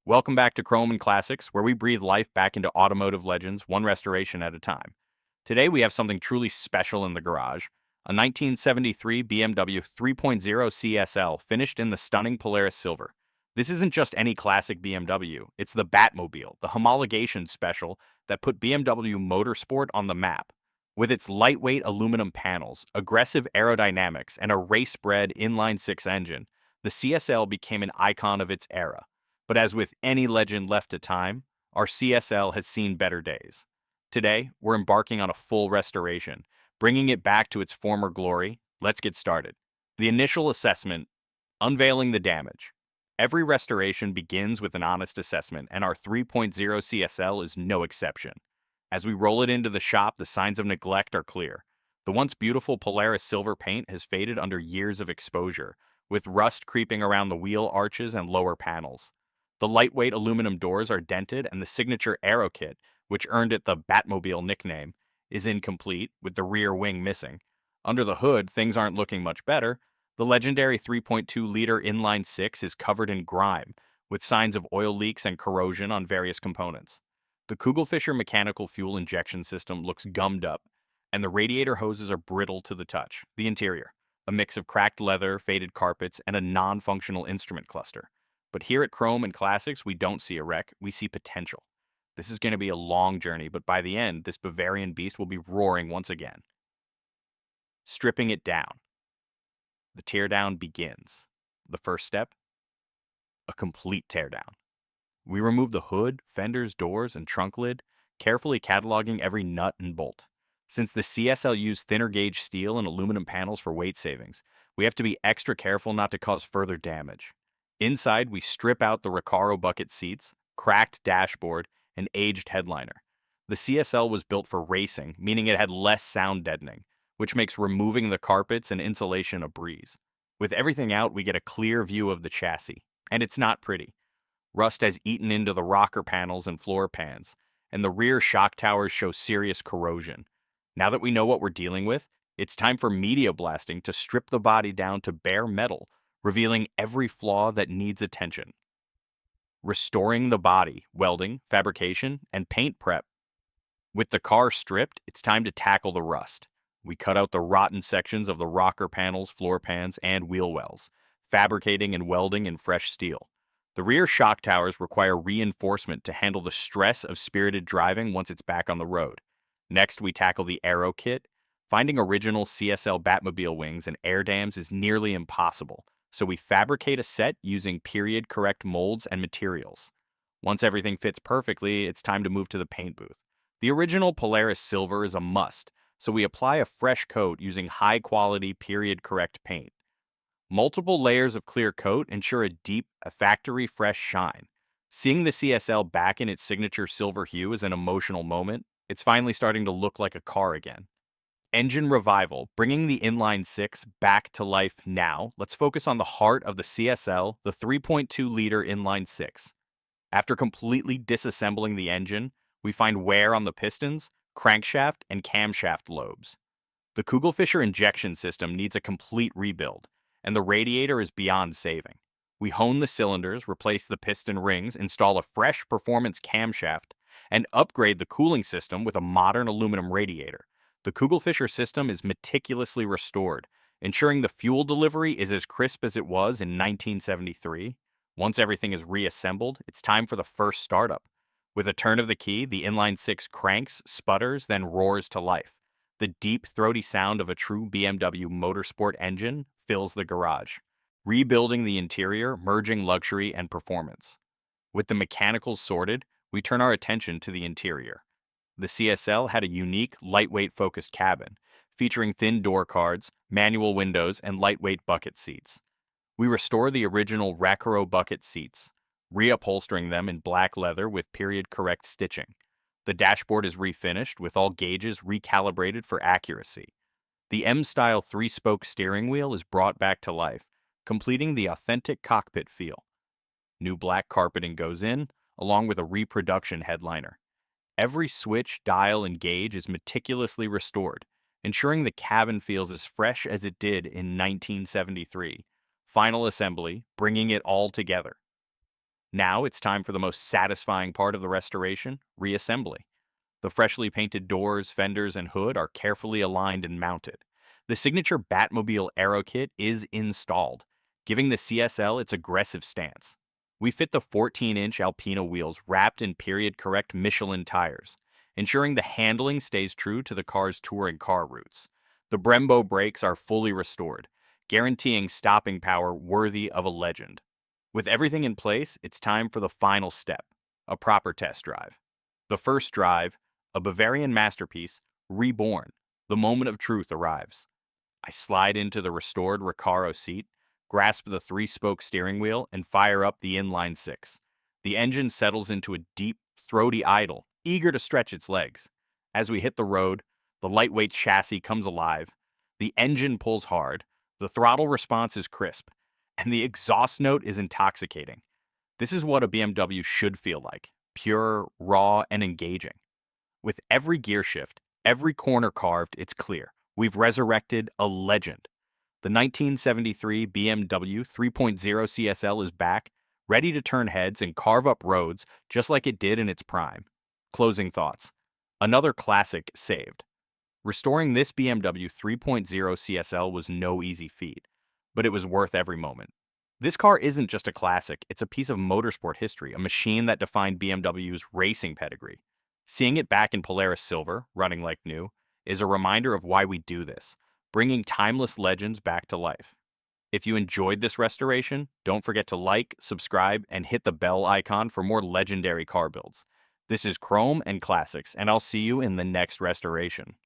Welcome back to Chrome and Classics, where we breathe life back into automotive legends, one restoration at a time. Today we have something truly special in the garage, a 1973 BMW 3.0 CSL finished in the stunning Polaris Silver. This isn't just any classic BMW, it's the Batmobile, the homologation special that put BMW Motorsport on the map. With its lightweight aluminum panels, aggressive aerodynamics, and a race-bred inline-six engine, the CSL became an icon of its era. But as with any legend left to time, our CSL has seen better days. Today, we're embarking on a full restoration, bringing it back to its former glory. Let's get started. The initial assessment, unveiling the damage. Every restoration begins with an honest assessment, and our 3.0 CSL is no exception. As we roll it into the shop, the signs of neglect are clear. The once beautiful Polaris Silver paint has faded under years of exposure, with rust creeping around the wheel arches and lower panels. The lightweight aluminum doors are dented, and the signature aero kit, which earned it the Batmobile nickname, is incomplete, with the rear wing missing. Under the hood, things aren't looking much better. The legendary 3.2-liter inline-six is covered in grime, with signs of oil leaks and corrosion on various components. The Kugelfischer mechanical fuel injection system looks gummed up, and the radiator hoses are brittle to the touch. The interior, a mix of cracked leather, faded carpets, and a non-functional instrument cluster. But here at Chrome and Classics, we don't see a wreck, we see potential. This is going to be a long journey, but by the end, this Bavarian beast will be roaring once again. Stripping it down. The teardown begins. The first step? A complete teardown. We remove the hood, fenders, doors, and trunk lid, carefully cataloging every nut and bolt. Since the CSL used thinner gauge steel and aluminum panels for weight savings, we have to be extra careful not to cause further damage. Inside, we strip out the Recaro bucket seats, cracked dashboard, and aged headliner. The CSL was built for racing, meaning it had less sound deadening, which makes removing the carpets and insulation a breeze. With everything out, we get a clear view of the chassis, and it's not pretty. Rust has eaten into the rocker panels and floor pans, and the rear shock towers show serious corrosion. Now that we know what we're dealing with, it's time for media blasting to strip the body down to bare metal, revealing every flaw that needs attention. Restoring the body, welding, fabrication, and paint prep. With the car stripped, it's time to tackle the rust. We cut out the rotten sections of the rocker panels, floor pans, and wheel wells, fabricating and welding in fresh steel. The rear shock towers require reinforcement to handle the stress of spirited driving once it's back on the road. Next, we tackle the aero kit. Finding original CSL Batmobile wings and air dams is nearly impossible, so we fabricate a set using period-correct molds and materials. Once everything fits perfectly, it's time to move to the paint booth. The original Polaris Silver is a must, so we apply a fresh coat using high-quality period-correct paint. Multiple layers of clear coat ensure a deep, factory-fresh shine. Seeing the CSL back in its signature silver hue is an emotional moment. It's finally starting to look like a car again. Engine revival, bringing the inline-six back to life now. Let's focus on the heart of the CSL, the 3.2-liter inline-six. After completely disassembling the engine, we find wear on the pistons, crankshaft, and camshaft lobes. The Kugelfischer injection system needs a complete rebuild, and the radiator is beyond saving. We hone the cylinders, replace the piston rings, install a fresh performance camshaft, and upgrade the cooling system with a modern aluminum radiator. The Kugelfischer system is meticulously restored, ensuring the fuel delivery is as crisp as it was in 1973. Once everything is reassembled, it's time for the first startup. With a turn of the key, the inline-six cranks, sputters, then roars to life. The deep, throaty sound of a true BMW Motorsport engine fills the garage, rebuilding the interior, merging luxury and performance. With the mechanicals sorted, we turn our attention to the interior. The CSL had a unique, lightweight-focused cabin, featuring thin door cards, manual windows, and lightweight bucket seats. We restore the original Recaro bucket seats, reupholstering them in black leather with period-correct stitching. The dashboard is refinished, with all gauges recalibrated for accuracy. The M-style three-spoke steering wheel is brought back to life, completing the authentic cockpit feel. New black carpeting goes in, along with a reproduction headliner. Every switch, dial, and gauge is meticulously restored, ensuring the cabin feels as fresh as it did in 1973. Final assembly, bringing it all together. Now it's time for the most satisfying part of the restoration, reassembly. The freshly painted doors, fenders, and hood are carefully aligned and mounted. The signature Batmobile aero kit is installed, giving the CSL its aggressive stance. We fit the 14-inch Alpina wheels wrapped in period-correct Michelin tires, ensuring the handling stays true to the car's touring car roots. The Brembo brakes are fully restored, guaranteeing stopping power worthy of a legend. With everything in place, it's time for the final step, a proper test drive. The first drive, a Bavarian masterpiece, reborn, the moment of truth arrives. I slide into the restored Recaro seat, grasp the three-spoke steering wheel, and fire up the inline-six. The engine settles into a deep, throaty idle, eager to stretch its legs. As we hit the road, the lightweight chassis comes alive, the engine pulls hard, the throttle response is crisp, and the exhaust note is intoxicating. This is what a BMW should feel like, pure, raw, and engaging. With every gear shift, every corner carved, it's clear. We've resurrected a legend. The 1973 BMW 3.0 CSL is back, ready to turn heads and carve up roads just like it did in its prime. Closing thoughts. Another classic saved. Restoring this BMW 3.0 CSL was no easy feat, but it was worth every moment. This car isn't just a classic, it's a piece of motorsport history, a machine that defined BMW's racing pedigree. Seeing it back in Polaris Silver, running like new, is a reminder of why we do this, bringing timeless legends back to life. If you enjoyed this restoration, don't forget to like, subscribe, and hit the bell icon for more legendary car builds. This is Chrome and Classics, and I'll see you in the next restoration.